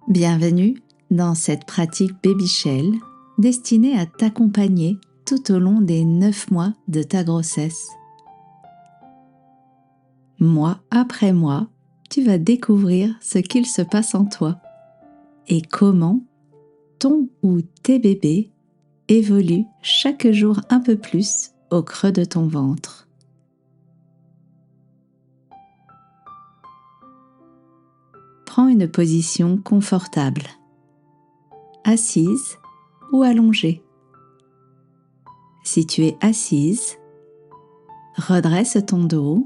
Bienvenue dans cette pratique Baby Shell destinée à t'accompagner tout au long des 9 mois de ta grossesse. Mois après mois, tu vas découvrir ce qu'il se passe en toi et comment ton ou tes bébés évoluent chaque jour un peu plus au creux de ton ventre. Prends une position confortable, assise ou allongée. Si tu es assise, redresse ton dos,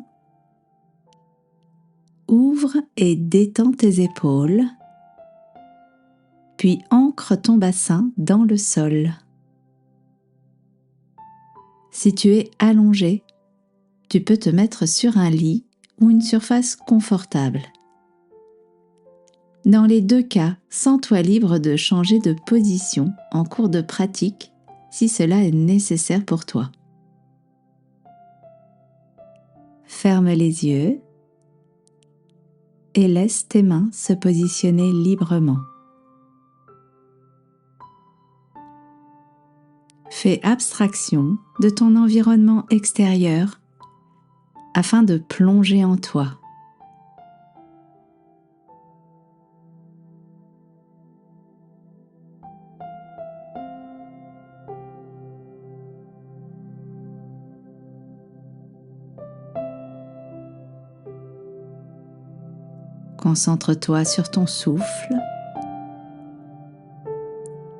ouvre et détends tes épaules, puis ancre ton bassin dans le sol. Si tu es allongé, tu peux te mettre sur un lit ou une surface confortable. Dans les deux cas, sens-toi libre de changer de position en cours de pratique si cela est nécessaire pour toi. Ferme les yeux et laisse tes mains se positionner librement. Fais abstraction de ton environnement extérieur afin de plonger en toi. Concentre-toi sur ton souffle.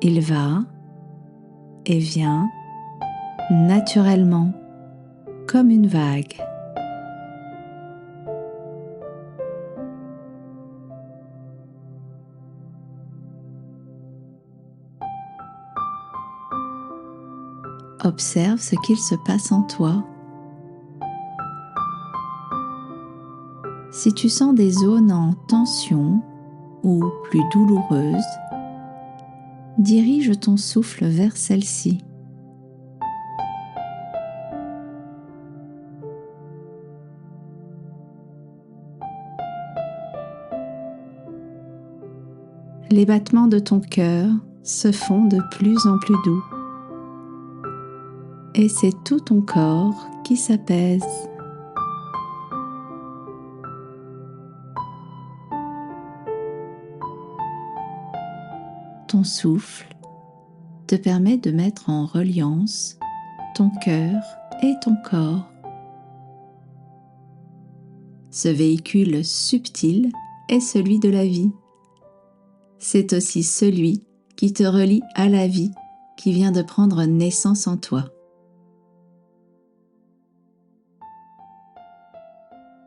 Il va et vient naturellement comme une vague. Observe ce qu'il se passe en toi. Si tu sens des zones en tension ou plus douloureuses, dirige ton souffle vers celles-ci. Les battements de ton cœur se font de plus en plus doux. Et c'est tout ton corps qui s'apaise. Ton souffle te permet de mettre en reliance ton cœur et ton corps. Ce véhicule subtil est celui de la vie. C'est aussi celui qui te relie à la vie qui vient de prendre naissance en toi.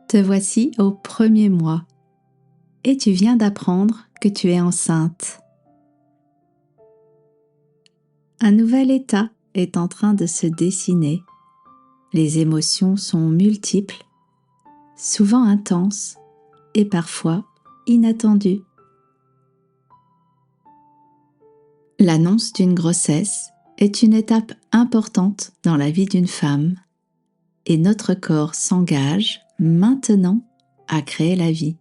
Te voici au 1er mois et tu viens d'apprendre que tu es enceinte. Un nouvel état est en train de se dessiner. Les émotions sont multiples, souvent intenses et parfois inattendues. L'annonce d'une grossesse est une étape importante dans la vie d'une femme et notre corps s'engage maintenant à créer la vie.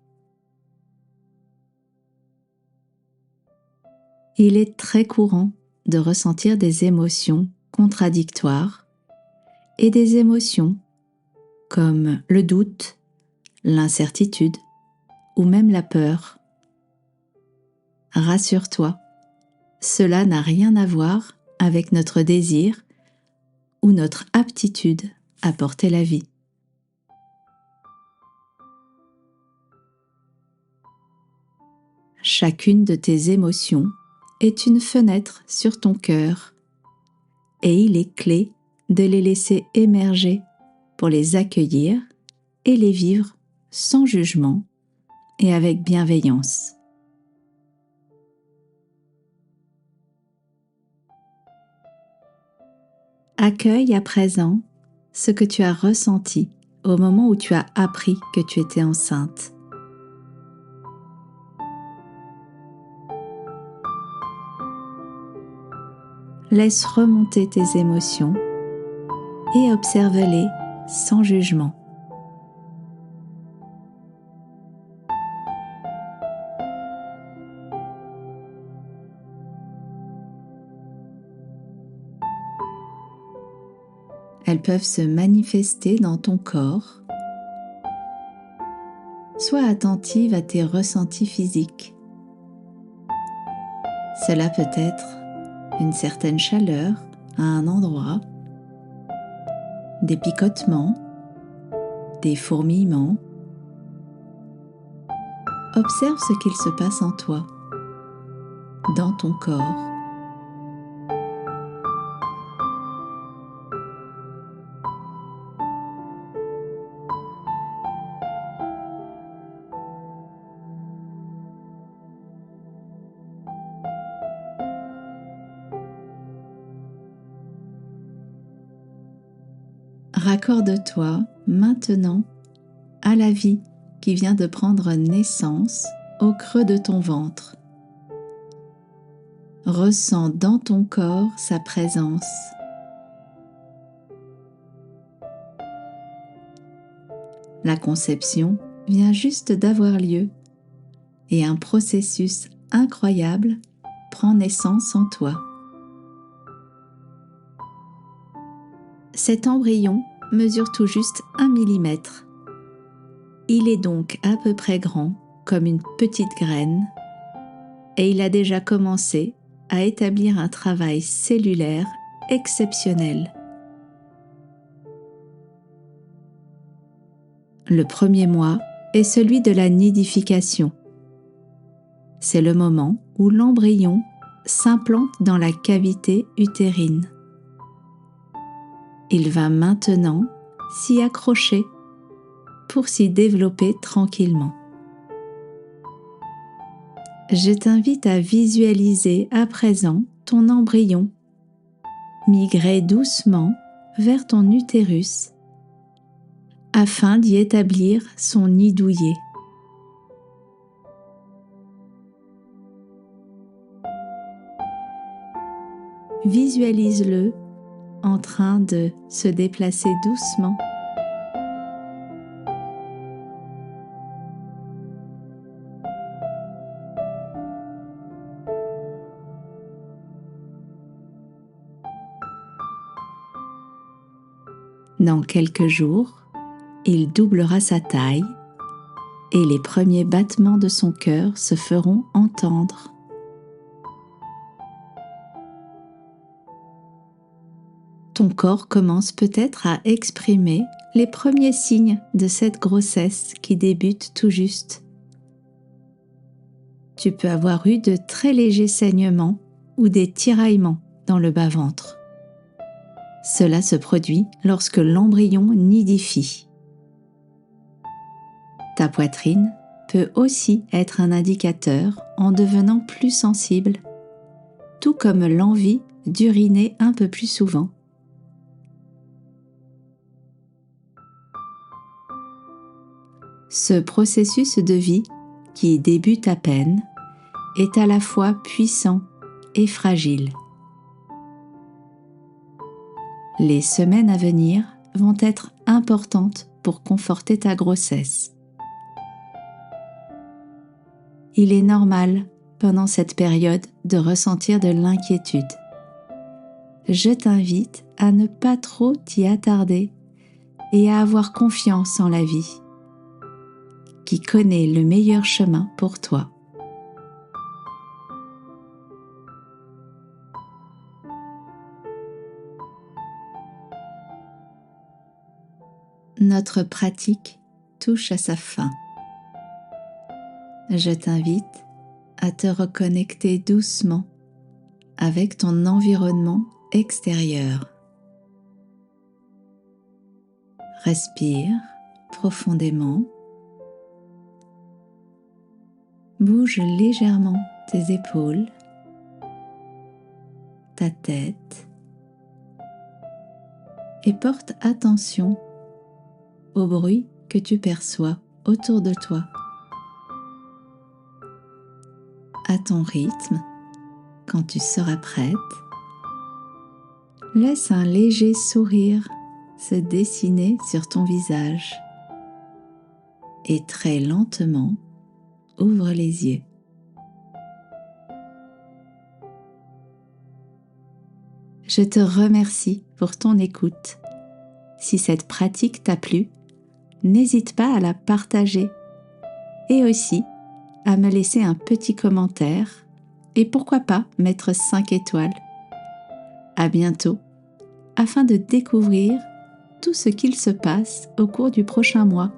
Il est très courant de ressentir des émotions contradictoires et des émotions comme le doute, l'incertitude ou même la peur. Rassure-toi, cela n'a rien à voir avec notre désir ou notre aptitude à porter la vie. Chacune de tes émotions est une fenêtre sur ton cœur et il est clé de les laisser émerger pour les accueillir et les vivre sans jugement et avec bienveillance. Accueille à présent ce que tu as ressenti au moment où tu as appris que tu étais enceinte. Laisse remonter tes émotions et observe-les sans jugement. Elles peuvent se manifester dans ton corps. Sois attentive à tes ressentis physiques. Cela peut être une certaine chaleur à un endroit, des picotements, des fourmillements. Observe ce qu'il se passe en toi, dans ton corps. Raccorde-toi maintenant à la vie qui vient de prendre naissance au creux de ton ventre. Ressens dans ton corps sa présence. La conception vient juste d'avoir lieu et un processus incroyable prend naissance en toi. Cet embryon mesure tout juste 1 millimètre. Il est donc à peu près grand comme une petite graine et il a déjà commencé à établir un travail cellulaire exceptionnel. Le premier mois est celui de la nidification. C'est le moment où l'embryon s'implante dans la cavité utérine. Il va maintenant s'y accrocher pour s'y développer tranquillement. Je t'invite à visualiser à présent ton embryon migrer doucement vers ton utérus afin d'y établir son nid douillet. Visualise-le en train de se déplacer doucement. Dans quelques jours, il doublera sa taille et les premiers battements de son cœur se feront entendre. Ton corps commence peut-être à exprimer les premiers signes de cette grossesse qui débute tout juste. Tu peux avoir eu de très légers saignements ou des tiraillements dans le bas-ventre. Cela se produit lorsque l'embryon nidifie. Ta poitrine peut aussi être un indicateur en devenant plus sensible, tout comme l'envie d'uriner un peu plus souvent. Ce processus de vie, qui débute à peine, est à la fois puissant et fragile. Les semaines à venir vont être importantes pour conforter ta grossesse. Il est normal, pendant cette période, de ressentir de l'inquiétude. Je t'invite à ne pas trop t'y attarder et à avoir confiance en la vie, qui connaît le meilleur chemin pour toi. Notre pratique touche à sa fin. Je t'invite à te reconnecter doucement avec ton environnement extérieur. Respire profondément. Bouge légèrement tes épaules, ta tête et porte attention au bruit que tu perçois autour de toi. À ton rythme, quand tu seras prête, laisse un léger sourire se dessiner sur ton visage et très lentement ouvre les yeux. Je te remercie pour ton écoute Si cette pratique t'a plu, n'hésite pas à la partager et aussi à me laisser un petit commentaire et pourquoi pas mettre 5 étoiles. À bientôt afin de découvrir tout ce qu'il se passe au cours du prochain mois.